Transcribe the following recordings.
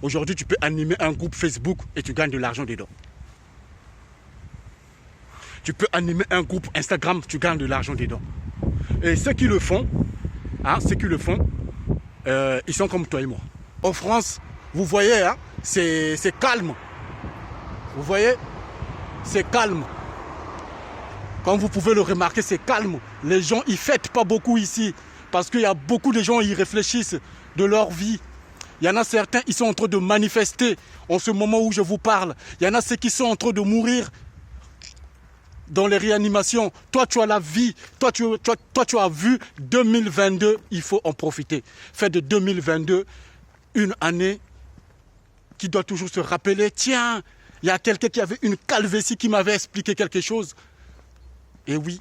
Aujourd'hui, tu peux animer un groupe Facebook et tu gagnes de l'argent dedans. Tu peux animer un groupe Instagram, tu gagnes de l'argent dedans. Et ceux qui le font, ils sont comme toi et moi. En France, vous voyez, hein, c'est calme. Vous voyez, c'est calme. Comme vous pouvez le remarquer, c'est calme. Les gens, ils fêtent pas beaucoup ici. Parce qu'il y a beaucoup de gens, ils réfléchissent de leur vie. Il y en a certains, ils sont en train de manifester en ce moment où je vous parle. Il y en a ceux qui sont en train de mourir dans les réanimations. Toi, tu as la vie. Toi, tu as vu 2022. Il faut en profiter. Faites de 2022 une année qui doit toujours se rappeler. Tiens, il y a quelqu'un qui avait une calvétie qui m'avait expliqué quelque chose. Et oui.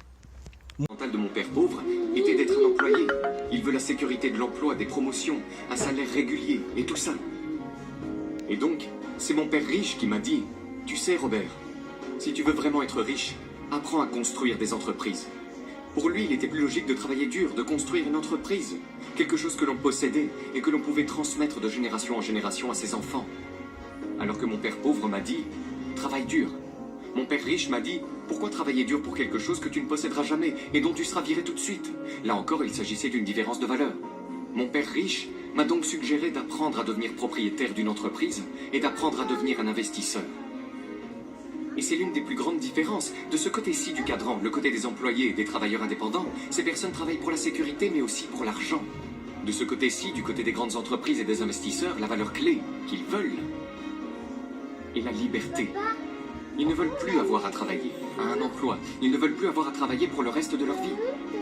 Le mental de mon père pauvre était d'être un employé. Il veut la sécurité de l'emploi, des promotions, un salaire régulier et tout ça. Et donc, c'est mon père riche qui m'a dit « Tu sais Robert, si tu veux vraiment être riche, apprends à construire des entreprises. » Pour lui, il était plus logique de travailler dur, de construire une entreprise. Quelque chose que l'on possédait et que l'on pouvait transmettre de génération en génération à ses enfants. Alors que mon père pauvre m'a dit « Travaille dur. » Mon père riche m'a dit « Pourquoi travailler dur pour quelque chose que tu ne posséderas jamais et dont tu seras viré tout de suite ?» Là encore, il s'agissait d'une différence de valeur. Mon père riche m'a donc suggéré d'apprendre à devenir propriétaire d'une entreprise et d'apprendre à devenir un investisseur. Et c'est l'une des plus grandes différences. De ce côté-ci du cadran, le côté des employés et des travailleurs indépendants, ces personnes travaillent pour la sécurité mais aussi pour l'argent. De ce côté-ci, du côté des grandes entreprises et des investisseurs, la valeur clé qu'ils veulent est la liberté. Ils ne veulent plus avoir à travailler, à un emploi. Ils ne veulent plus avoir à travailler pour le reste de leur vie.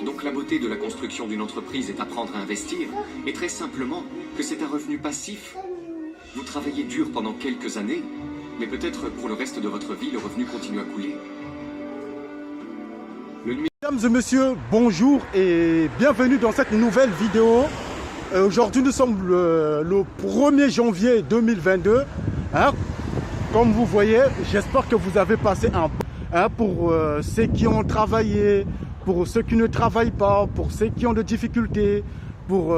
Donc la beauté de la construction d'une entreprise est d'apprendre à investir, et très simplement que c'est un revenu passif. Vous travaillez dur pendant quelques années, mais peut-être pour le reste de votre vie, le revenu continue à couler. Mesdames et messieurs, bonjour et bienvenue dans cette nouvelle vidéo. Aujourd'hui, nous sommes le 1er janvier 2022. Comme vous voyez, j'espère que vous avez passé pour ceux qui ont travaillé, pour ceux qui ne travaillent pas, pour ceux qui ont des difficultés, pour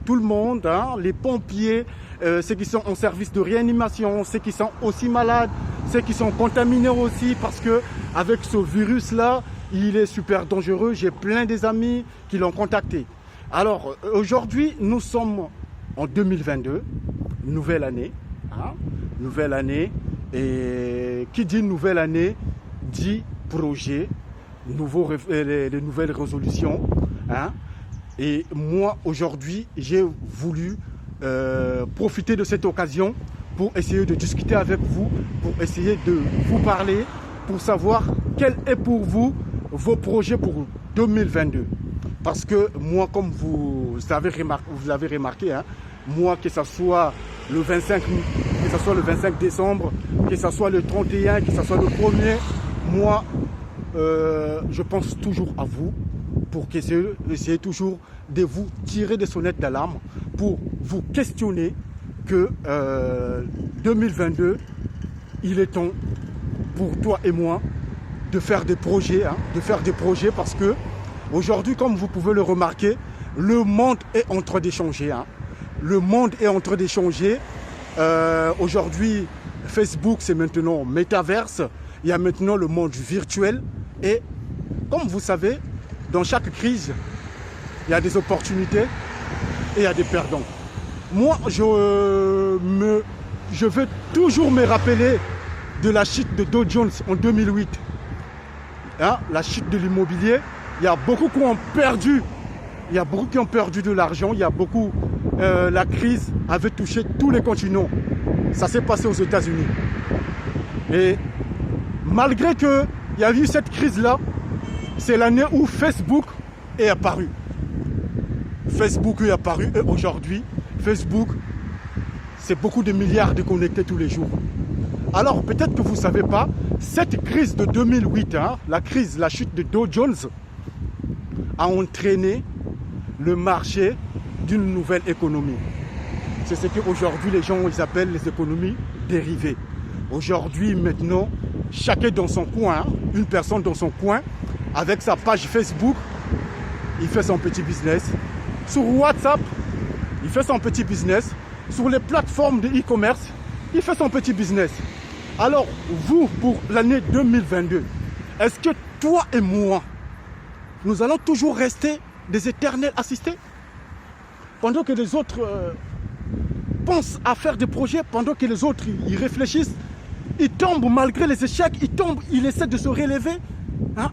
tout le monde, les pompiers, ceux qui sont en service de réanimation, ceux qui sont aussi malades, ceux qui sont contaminés aussi, parce que avec ce virus-là, il est super dangereux. J'ai plein des amis qui l'ont contacté. Alors, aujourd'hui, nous sommes en 2022, nouvelle année. Nouvelle année, et qui dit nouvelle année dit projet, les nouvelles résolutions. Et moi aujourd'hui j'ai voulu profiter de cette occasion pour essayer de discuter avec vous, pour essayer de vous parler, pour savoir quel est pour vous vos projets pour 2022. Parce que moi, comme vous l'avez remarqué, moi, que ce soit le 25 décembre, que ce soit le 31, que ce soit le 1er, moi, je pense toujours à vous pour essayer toujours de vous tirer des sonnettes d'alarme, pour vous questionner que 2022, il est temps pour toi et moi de faire des projets, parce que aujourd'hui, comme vous pouvez le remarquer, le monde est en train d'échanger. Le monde est en train d'échanger. Aujourd'hui, Facebook, c'est maintenant Metaverse. Il y a maintenant le monde virtuel. Et comme vous savez, dans chaque crise, il y a des opportunités et il y a des perdants. Moi, je veux toujours me rappeler de la chute de Dow Jones en 2008. La chute de l'immobilier. Il y a beaucoup qui ont perdu. Il y a beaucoup qui ont perdu de l'argent. Il y a beaucoup... la crise avait touché tous les continents. Ça s'est passé aux États-Unis. Et malgré qu'il y a eu cette crise-là, c'est l'année où Facebook est apparu. Facebook est apparu et aujourd'hui, Facebook, c'est beaucoup de milliards de connectés tous les jours. Alors peut-être que vous ne savez pas, cette crise de 2008, la chute de Dow Jones, a entraîné le marché d'une nouvelle économie. C'est ce qu'aujourd'hui les gens ils appellent les économies dérivées. Aujourd'hui, maintenant, chacun dans son coin, une personne dans son coin, avec sa page Facebook, il fait son petit business. Sur WhatsApp, il fait son petit business. sur les plateformes de e-commerce, il fait son petit business. Alors, vous, pour l'année 2022, est-ce que toi et moi, nous allons toujours rester des éternels assistés? Pendant que les autres pensent à faire des projets, pendant que les autres y réfléchissent, ils tombent malgré les échecs, ils tombent, ils essaient de se relever. Hein?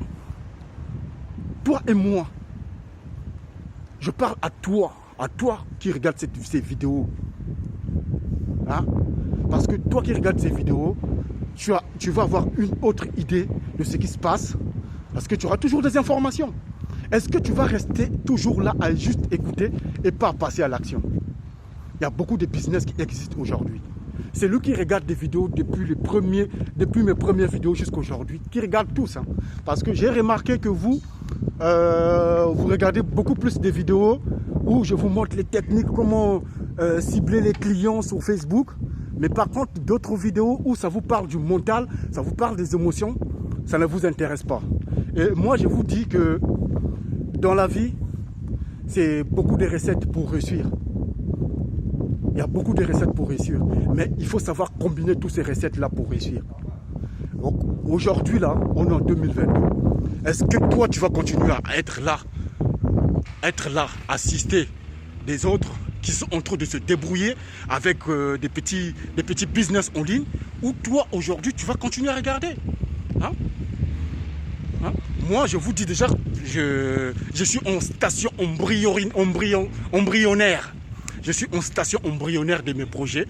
Toi et moi, je parle à toi qui regarde ces vidéos. Hein? Parce que toi qui regardes ces vidéos, tu vas avoir une autre idée de ce qui se passe. Parce que tu auras toujours des informations. Est-ce que tu vas rester toujours là à juste écouter et pas passer à l'action? Il y a beaucoup de business qui existent aujourd'hui. C'est lui qui regarde des vidéos depuis mes premières vidéos jusqu'à aujourd'hui, qui regarde tous. Hein. Parce que j'ai remarqué que vous regardez beaucoup plus de vidéos où je vous montre les techniques, comment cibler les clients sur Facebook. Mais par contre, d'autres vidéos où ça vous parle du mental, ça vous parle des émotions, ça ne vous intéresse pas. Et moi, je vous dis que dans la vie, c'est beaucoup de recettes pour réussir. Il y a beaucoup de recettes pour réussir. Mais il faut savoir combiner toutes ces recettes-là pour réussir. Donc aujourd'hui, là, on est en 2022. Est-ce que toi, tu vas continuer à être là, assister des autres qui sont en train de se débrouiller avec des petits business en ligne, ou toi, aujourd'hui, tu vas continuer à regarder? Hein? Hein? Moi, je vous dis déjà, je suis en station embryonnaire. Je suis en station embryonnaire de mes projets.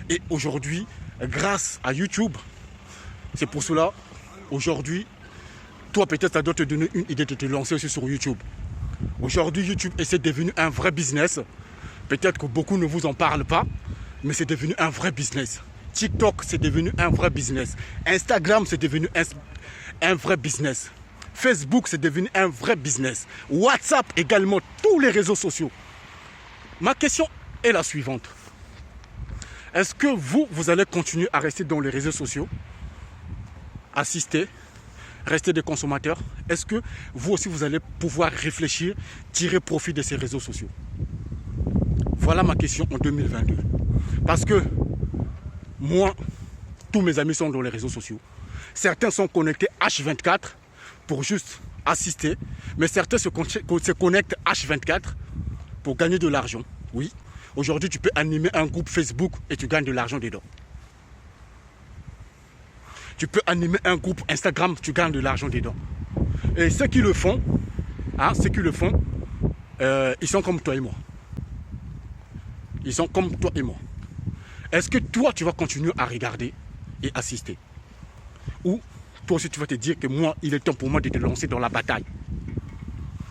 Et aujourd'hui, grâce à YouTube, c'est pour cela, aujourd'hui, toi peut-être ça doit te donner une idée de te lancer aussi sur YouTube. Aujourd'hui, YouTube est devenu un vrai business. Peut-être que beaucoup ne vous en parlent pas, mais c'est devenu un vrai business. TikTok, c'est devenu un vrai business. Instagram, c'est devenu un vrai business. Facebook, c'est devenu un vrai business. WhatsApp également, tous les réseaux sociaux. Ma question est la suivante. Est-ce que vous allez continuer à rester dans les réseaux sociaux, assister, rester des consommateurs? Est-ce que vous aussi, vous allez pouvoir réfléchir, tirer profit de ces réseaux sociaux? Voilà ma question en 2022. Parce que moi, tous mes amis sont dans les réseaux sociaux. Certains sont connectés H24 pour juste assister, mais certains se connectent H24 pour gagner de l'argent. Oui, aujourd'hui tu peux animer un groupe Facebook et tu gagnes de l'argent dedans. Tu peux animer un groupe Instagram, tu gagnes de l'argent dedans. Et ceux qui le font, ils sont comme toi et moi. Ils sont comme toi et moi. Est-ce que toi, tu vas continuer à regarder et assister? Ou toi aussi, tu vas te dire que moi, il est temps pour moi de te lancer dans la bataille?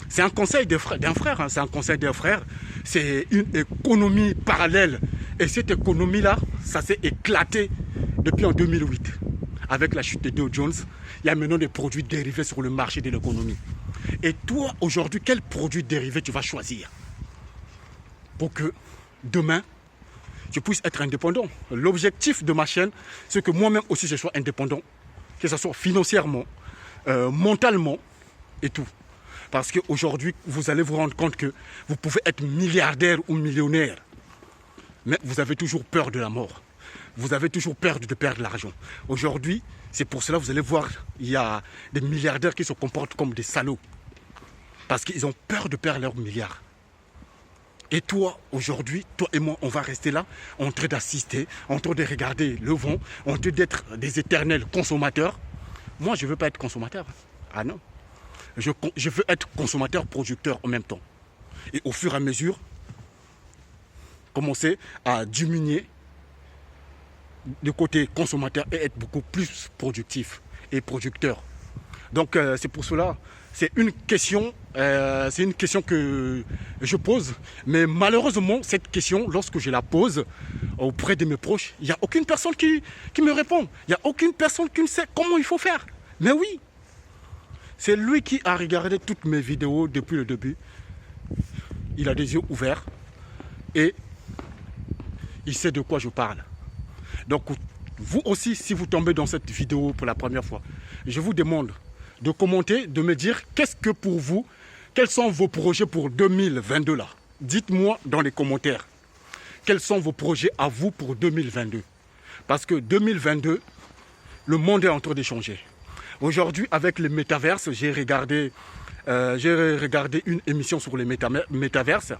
C'est un conseil d'un frère, hein, c'est un conseil d'un frère. C'est une économie parallèle. Et cette économie-là, ça s'est éclaté depuis en 2008. Avec la chute de Dow Jones, il y a maintenant des produits dérivés sur le marché de l'économie. Et toi, aujourd'hui, quel produit dérivé tu vas choisir pour que demain, je puisse être indépendant? L'objectif de ma chaîne, c'est que moi-même aussi, je sois indépendant, que ce soit financièrement, mentalement et tout. Parce qu'aujourd'hui, vous allez vous rendre compte que vous pouvez être milliardaire ou millionnaire, mais vous avez toujours peur de la mort. Vous avez toujours peur de perdre l'argent. Aujourd'hui, c'est pour cela que vous allez voir, il y a des milliardaires qui se comportent comme des salauds. Parce qu'ils ont peur de perdre leurs milliards. Et toi, aujourd'hui, toi et moi, on va rester là, en train d'assister, en train de regarder le vent, en train d'être des éternels consommateurs. Moi, je ne veux pas être consommateur. Ah non. Je veux être consommateur-producteur en même temps. Et au fur et à mesure, commencer à diminuer du côté consommateur et être beaucoup plus productif et producteur. Donc c'est pour cela, c'est une question que je pose, mais malheureusement cette question, lorsque je la pose auprès de mes proches, il n'y a aucune personne qui me répond. Il n'y a aucune personne qui ne sait comment il faut faire. Mais oui, c'est lui qui a regardé toutes mes vidéos depuis le début. Il a des yeux ouverts et il sait de quoi je parle. Donc vous aussi, si vous tombez dans cette vidéo pour la première fois, je vous demande de commenter, de me dire qu'est-ce que pour vous, quels sont vos projets pour 2022 là. Dites-moi dans les commentaires. quels sont vos projets à vous pour 2022. Parce que 2022, le monde est en train de changer. Aujourd'hui, avec les métaverses, j'ai regardé une émission sur les métaverses.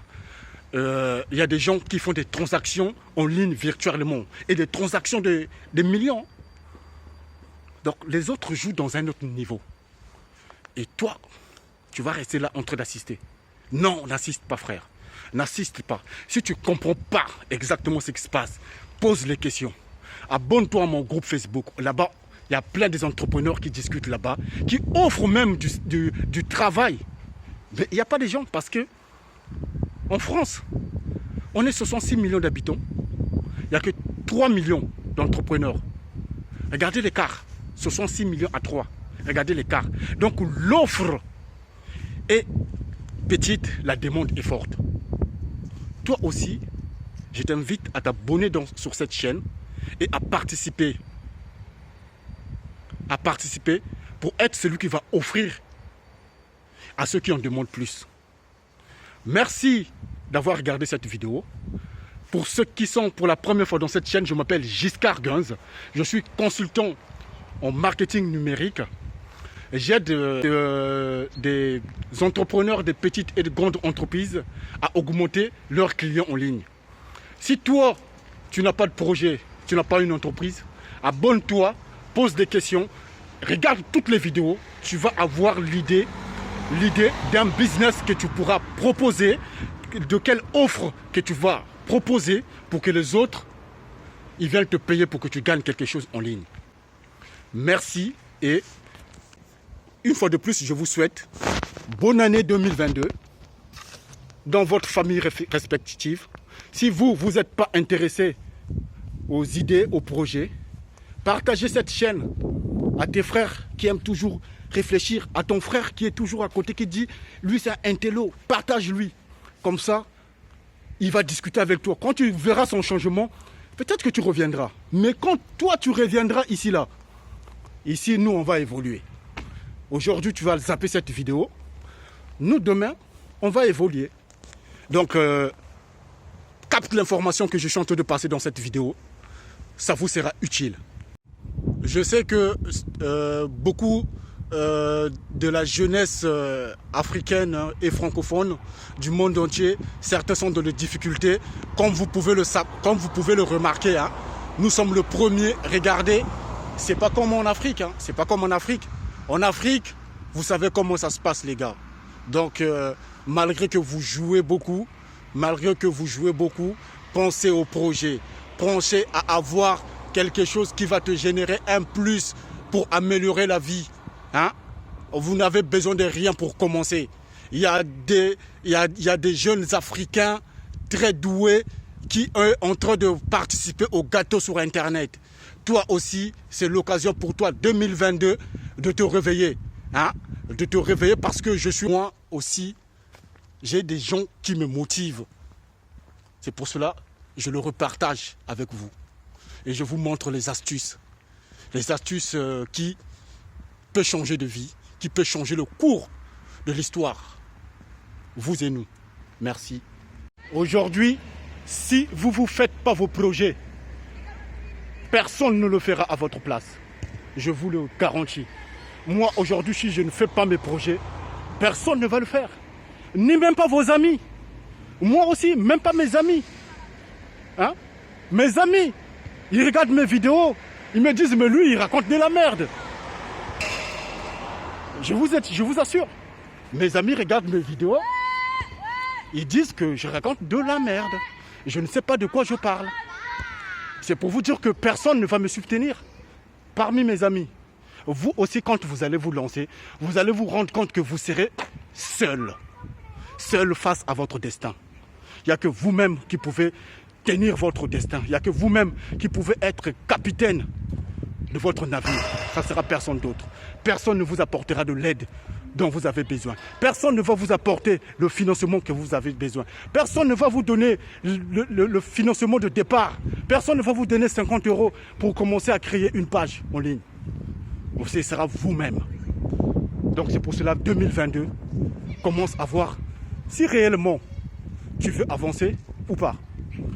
Il y a des gens qui font des transactions en ligne virtuellement et des transactions de millions. Donc les autres jouent dans un autre niveau. Et toi, tu vas rester là en train d'assister. Non, n'assiste pas, frère. N'assiste pas. Si tu ne comprends pas exactement ce qui se passe, pose les questions. Abonne-toi à mon groupe Facebook. Là-bas, il y a plein des entrepreneurs qui discutent là-bas, qui offrent même du travail. Mais il n'y a pas de gens parce que en France, on est 66 millions d'habitants. Il n'y a que 3 millions d'entrepreneurs. Regardez l'écart. 66 millions à 3. Regardez l'écart. Donc l'offre est petite, la demande est forte. Toi aussi, je t'invite à t'abonner sur cette chaîne et à participer pour être celui qui va offrir à ceux qui en demandent plus. Merci d'avoir regardé cette vidéo. Pour ceux qui sont pour la première fois dans cette chaîne, je m'appelle Giscard Gunz. Je suis consultant en marketing numérique. J'aide des entrepreneurs, des petites et de grandes entreprises à augmenter leurs clients en ligne. Si toi, tu n'as pas de projet, tu n'as pas une entreprise, abonne-toi, pose des questions, regarde toutes les vidéos, tu vas avoir l'idée d'un business que tu pourras proposer, de quelle offre que tu vas proposer pour que les autres, ils viennent te payer pour que tu gagnes quelque chose en ligne. Merci et une fois de plus, je vous souhaite bonne année 2022 dans votre famille respective. Si vous n'êtes pas intéressé aux idées, aux projets, partagez cette chaîne à tes frères qui aiment toujours réfléchir, à ton frère qui est toujours à côté, qui dit, lui c'est un intello, partage-lui. Comme ça, il va discuter avec toi. Quand tu verras son changement, peut-être que tu reviendras. Mais quand toi tu reviendras ici, nous on va évoluer. Aujourd'hui, tu vas zapper cette vidéo. Nous, demain, on va évoluer. Donc, capte l'information que je suis en train de passer dans cette vidéo. Ça vous sera utile. Je sais que beaucoup de la jeunesse africaine et francophone du monde entier, certains sont dans des difficultés. Comme vous pouvez le remarquer, hein, nous sommes le premier. Regardez, c'est pas comme en Afrique. Hein, c'est pas comme en Afrique. En Afrique, vous savez comment ça se passe, les gars. Donc, malgré que vous jouez beaucoup, pensez au projet. Pensez à avoir quelque chose qui va te générer un plus pour améliorer la vie. Hein? Vous n'avez besoin de rien pour commencer. Il y a des jeunes Africains très doués qui sont en train de participer au gâteau sur Internet. Toi aussi, c'est l'occasion pour toi, 2022, de te réveiller. Hein? De te réveiller parce que moi aussi, j'ai des gens qui me motivent. C'est pour cela que je le repartage avec vous. Et je vous montre les astuces. Les astuces qui peuvent changer de vie, qui peuvent changer le cours de l'histoire. Vous et nous. Merci. Aujourd'hui, si vous ne faites pas vos projets, personne ne le fera à votre place. Je vous le garantis. Moi, aujourd'hui, si je ne fais pas mes projets, personne ne va le faire. Ni même pas vos amis. Moi aussi, même pas mes amis. Hein? Mes amis, ils regardent mes vidéos, ils me disent, mais lui, il raconte de la merde. Je vous assure. Mes amis regardent mes vidéos, ils disent que je raconte de la merde. Je ne sais pas de quoi je parle. C'est pour vous dire que personne ne va me soutenir parmi mes amis. Vous aussi, quand vous allez vous lancer, vous allez vous rendre compte que vous serez seul. Seul face à votre destin. Il n'y a que vous-même qui pouvez tenir votre destin. Il n'y a que vous-même qui pouvez être capitaine de votre navire. Ça ne sera personne d'autre. Personne ne vous apportera de l'aide dont vous avez besoin. Personne ne va vous apporter le financement que vous avez besoin. Personne ne va vous donner le financement de départ. Personne ne va vous donner 50 € pour commencer à créer une page en ligne. Ce sera vous-même. Donc c'est pour cela 2022, commence à voir si réellement tu veux avancer ou pas.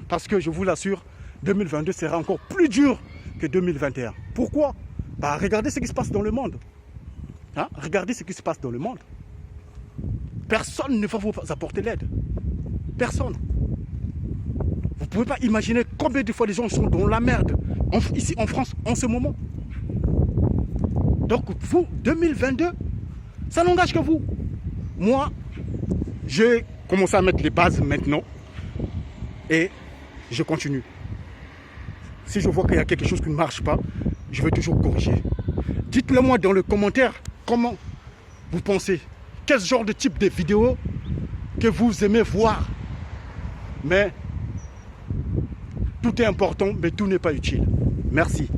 Parce que je vous l'assure, 2022 sera encore plus dur que 2021. Pourquoi? Bah, regardez ce qui se passe dans le monde. Hein? Regardez ce qui se passe dans le monde. Personne ne va vous apporter l'aide. Personne. Vous ne pouvez pas imaginer combien de fois les gens sont dans la merde ici en France en ce moment. Donc vous, 2022, ça n'engage que vous. Moi, j'ai commencé à mettre les bases maintenant et je continue. Si je vois qu'il y a quelque chose qui ne marche pas, je vais toujours corriger. Dites-le moi dans les commentaires comment vous pensez. Quel genre de type de vidéo que vous aimez voir. Mais tout est important, mais tout n'est pas utile. Merci.